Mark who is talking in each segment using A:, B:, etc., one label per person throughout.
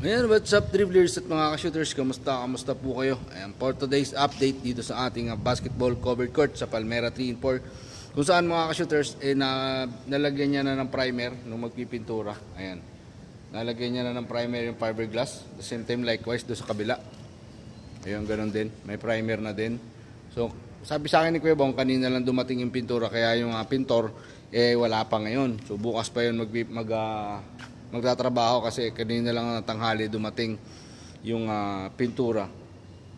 A: Ayan, what's up dribblers at mga ka-shooters, kamusta po kayo? Ayan, for today's update dito sa ating basketball covered court sa Palmera 3 and 4, kung saan mga ka-shooters nalagyan niya na ng primer nung magpipintura. Ayan, nalagyan niya na ng primer yung fiberglass, the same time likewise do sa kabila. Ayun, ganun din, may primer na din. So sabi sa akin ni Kuya Bong, kanina lang dumating yung pintura, kaya yung pintor wala pa ngayon. So bukas pa yun magtatrabaho kasi kanina lang tanghali dumating yung pintura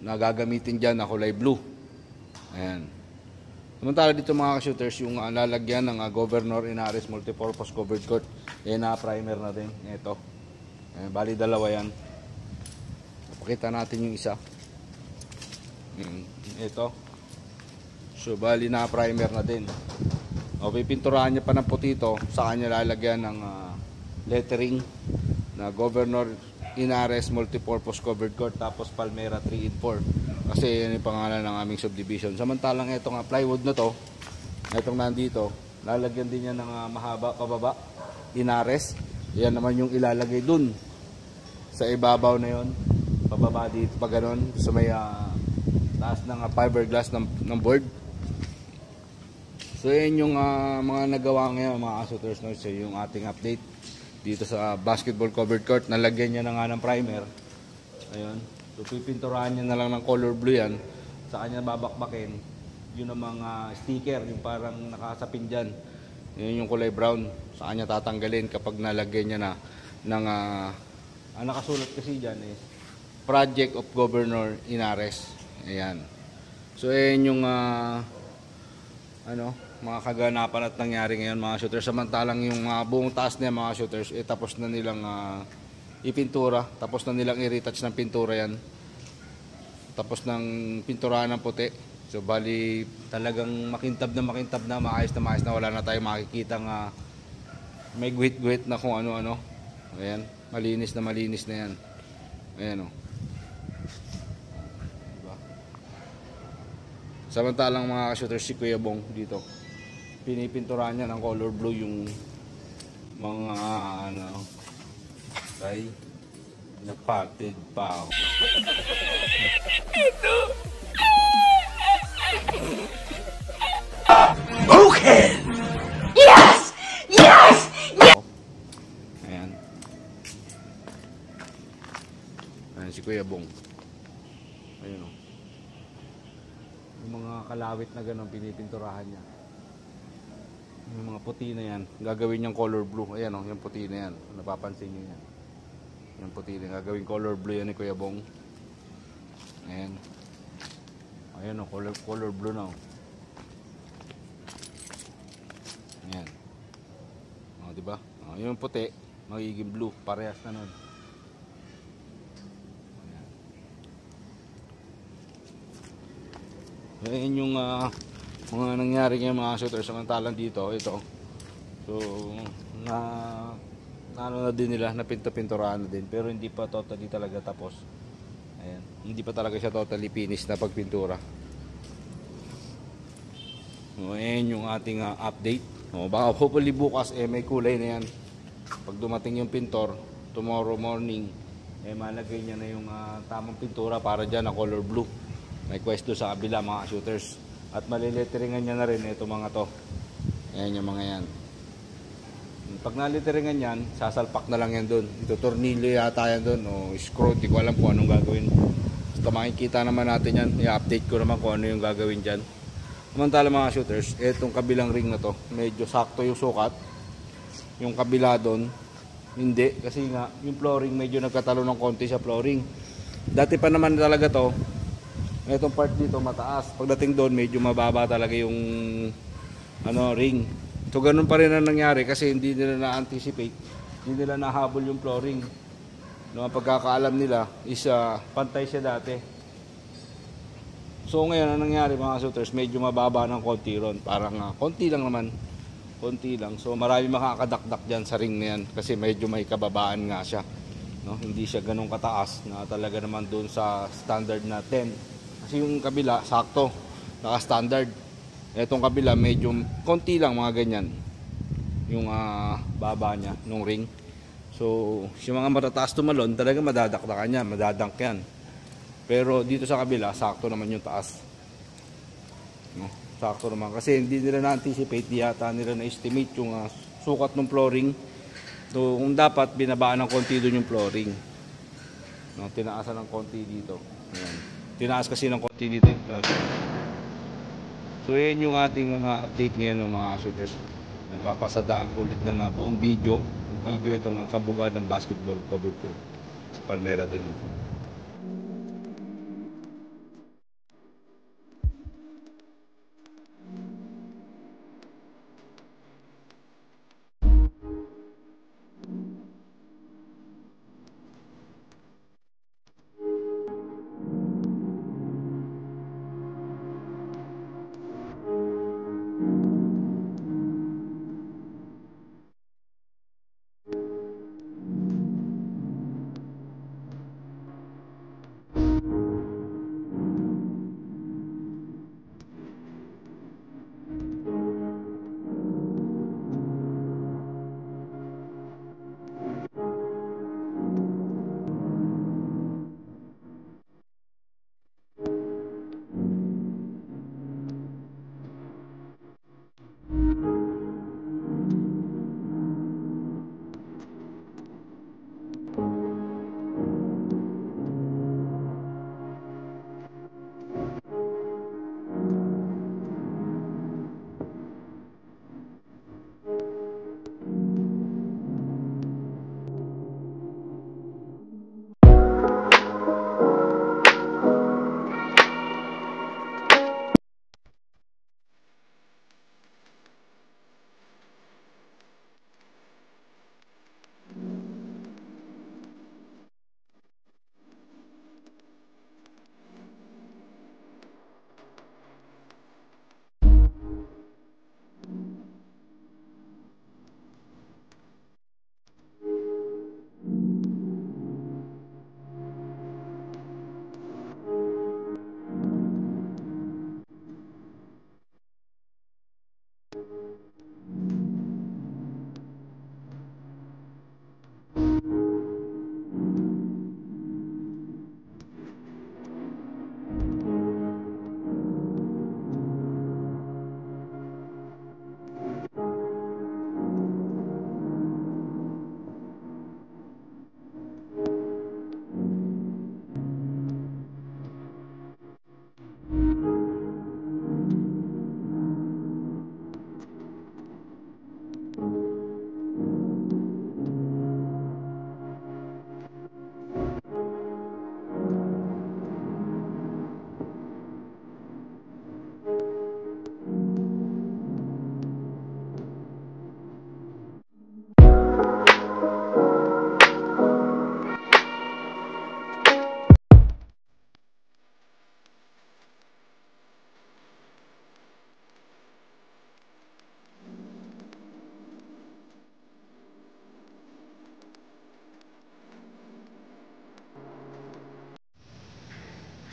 A: na gagamitin dyan na kulay blue. Ayan. Samantala dito mga ka-shooters, yung lalagyan ng Governor Inares Multipurpose Covered Court, na primer na din. Ito. Ayan, bali dalawa yan. Pakita natin yung isa. Ito. So bali na primer na din. O pipinturahan niya pa ng puti ito, sa kanya lalagyan ng lettering na Governor Inares Multipurpose Covered Court, tapos Palmera 3 and 4, kasi yun yung pangalan ng aming subdivision. Samantalang itong plywood na to, itong nandito, lalagyan din niya ng mahaba pababa, Inares. Yan naman yung ilalagay dun sa ibabaw na yon, pababa dito pa ganon, sa may taas ng fiberglass ng board. So yan yung mga nagawa ngayon mga ka-shooters, no? So yung ating update dito sa basketball covered court. Nalagyan niya na nga ng primer. Ayun. So pipinturahan niya na lang ng color blue yan. Sa kanya babakbakin yun ang mga sticker, yung parang nakasapin dyan. Yun yung kulay brown. Sa kanya tatanggalin kapag nalagyan niya na ng ang nakasulat kasi dyan is Project of Governor Inares. Ayan. So ayan yung mga kaganapan at nangyari ngayon mga shooters. Samantalang yung buong taas na mga shooters, tapos na nilang ipintura, tapos na nilang i-retouch ng pintura yan, tapos ng pinturahan ng puti. So bali talagang makintab na, maayos na, wala na tayong makikita may guhit-guhit na kung ano-ano. Ayan, malinis na yan. Ayan o. Diba? Samantalang mga shooters, si Kuya Bong dito, pinipinturahan niya ng color blue yung mga ay napatid pa.
B: Okay. Yes.
A: Ayan si Kuya Bong. Ayun o. Yung mga kalawit na gano'n pinipinturahan niya. Yung mga puti na yan, gagawin niyang color blue. Ayan o, yung puti na yan. Napapansin niyo yan. Yung puti na, gagawin color blue yan ni Kuya Bong. Ayan. Ayan o, color blue na o. Ayan. O, diba? O, yung puti, magiging blue. Parehas na nun. Ayan yung mga nangyari ngayon mga shooters. Samantalang dito, ito. So, na din nila, napinto-pinturahan na din. Pero hindi pa totally talaga tapos. Ayan. Hindi pa talaga siya totally finished na pagpintura. So, ayan yung ating update. O, baka hopefully bukas, may kulay na yan. Pag dumating yung pintor, tomorrow morning, malagay niya na yung tamang pintura para dyan na color blue. Likewise doon sa kabila mga shooters. At maliliteringan niya na rin ito mga to. Ayan yung mga yan. Pag naliteringan yan, sasalpak na lang yan doon. Ito tornilyo yata yan doon, o screw, di ko alam kung anong gagawin. Basta makikita naman natin yan. I-update ko naman kung ano yung gagawin dyan. Samantala mga shooters, itong kabilang ring na to, medyo sakto yung sukat. Yung kabila doon, hindi. Kasi nga, yung flooring medyo nagkatalo ng konti sa flooring. Dati pa naman talaga to, itong part dito mataas. Pagdating doon medyo mababa talaga yung ring. So ganun pa rin ang nangyari kasi hindi nila na-anticipate, hindi nila nahabol yung flooring. No, ang pagkakaalam nila is pantay siya dati. So ngayon ang nangyari mga shooters, medyo mababa ng konti ron. Parang konti lang naman. Konti lang. So marami makakadakdak dyan sa ring na yan kasi medyo may kababaan nga siya. No, hindi siya ganun kataas na talaga naman doon sa standard na 10. Kasi yung kabila, sakto, naka-standard. Etong kabila medyo konti lang mga ganyan yung baba niya nung ring. So yung mga matataas tumalon talaga madadakdakan niya, madadank yan. Pero dito sa kabila sakto naman yung taas, no? Sakto naman kasi hindi nila na-anticipate, di yata nila na-estimate yung sukat ng flooring. So kung dapat binabaan ng konti doon yung flooring, no? Tinaasan ng konti dito. Ayan. Tinaas kasi ng konti dito yung flooring. So yan yung ating mga update ngayon ng mga shooters. Nagpapasadaan ulit na buong video. Yung video ito ng kabuuan ng basketball cover ko sa Palmera din.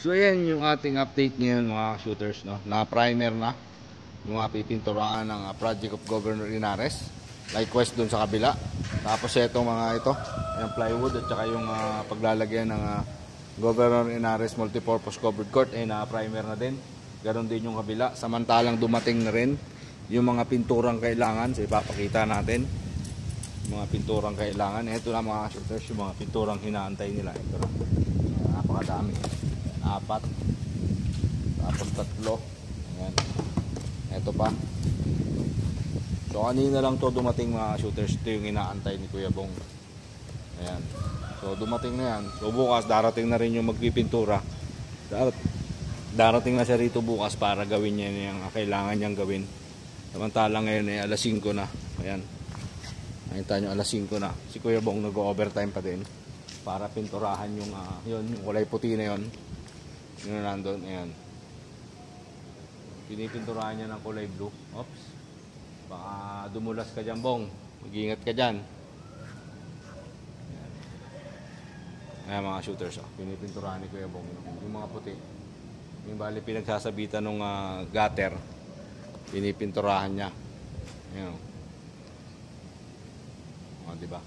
A: So ayan yung ating update ngayon mga shooters, no? Na-primer na yung pipinturahan ng project of Governor Inares. Likewise dun sa kabila. Tapos itong mga ito, yung plywood at saka yung paglalagyan ng Governor Inares Multipurpose Covered Court ay na-primer na din. Ganon din yung kabila. Samantalang dumating na rin yung mga pinturang kailangan. So ipapakita natin yung mga pinturang kailangan. Ito na mga shooters, yung mga pinturang hinaantay nila. Ito na. Napakadami. 4, tapos 3. Ayan. Ito pa. So kanina lang to dumating mga shooters. Ito yung inaantay ni Kuya Bong. Ayan. So dumating na yan. So bukas darating na rin yung magpipintura. Darating na siya rito bukas para gawin niya yung kailangan niyang gawin. Samantalang ngayon ay alas 5 na. Ayan. Nakita nyo alas 5 na. Si Kuya Bong nag-overtime pa din para pinturahan yung yung kulay puti na yun. Yun na nandun, ayan. Pinipinturahan niya ng kulay blue. Oops. Baka dumulas ka dyan, Bong. Mag-iingat ka dyan. Ayan. Ayan mga shooters. Pinipinturahan ni Kuya Bong. Yung mga puti. Yung bali pinagsasabitan ng gutter. Pinipinturahan niya. Ayan. O, diba?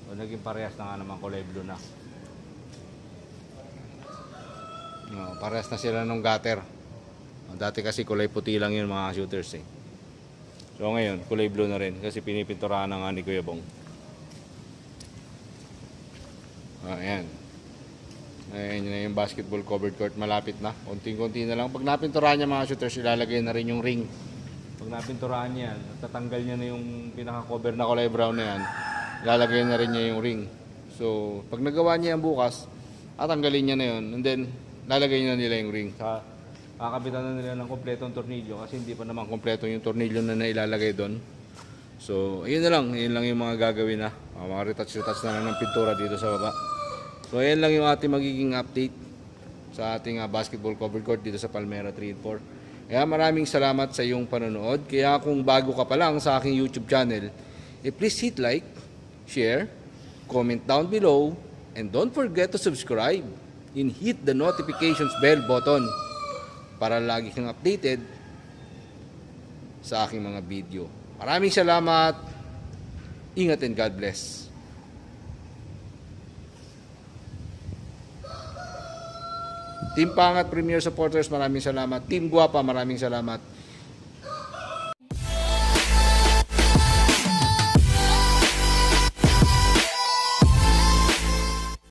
A: O, naging parehas na nga naman kulay blue na. O, parehas na sila ng gutter. O, dati kasi kulay puti lang yun mga shooters eh. So ngayon, kulay blue na rin kasi pinipinturahan na nga ni Kuya Bong. Ayan. Ayan na yung basketball covered court. Malapit na. Konting-konti na lang. Pag napinturahan niya mga shooters, ilalagay na rin yung ring. Pag napinturahan niya yan, tatanggal niya na yung pinaka-cover na kulay brown na yan, ilalagay na rin niya yung ring. So, pag nagawa niya yan bukas, tatanggalin niya na yun. And then, lalagay niya na nila yung ring. Kakapitan na nila ng kompletong tornilyo kasi hindi pa naman kompleto yung tornilyo na nailalagay doon. So, ayun na lang. Ayun lang yung mga gagawin na. Mga retouch-retouch na lang ng pintura dito sa baba. So, ayun lang yung ating magiging update sa ating basketball covered court dito sa Palmera 3 and 4. Kaya maraming salamat sa iyong panonood. Kaya kung bago ka pa lang sa aking YouTube channel, please hit like, share, comment down below, and don't forget to subscribe and hit the notifications bell button para lagi kang updated sa aking mga video. Maraming salamat. Ingat and God bless. Team Pangat Premier Supporters, maraming salamat. Team Guapa, maraming salamat.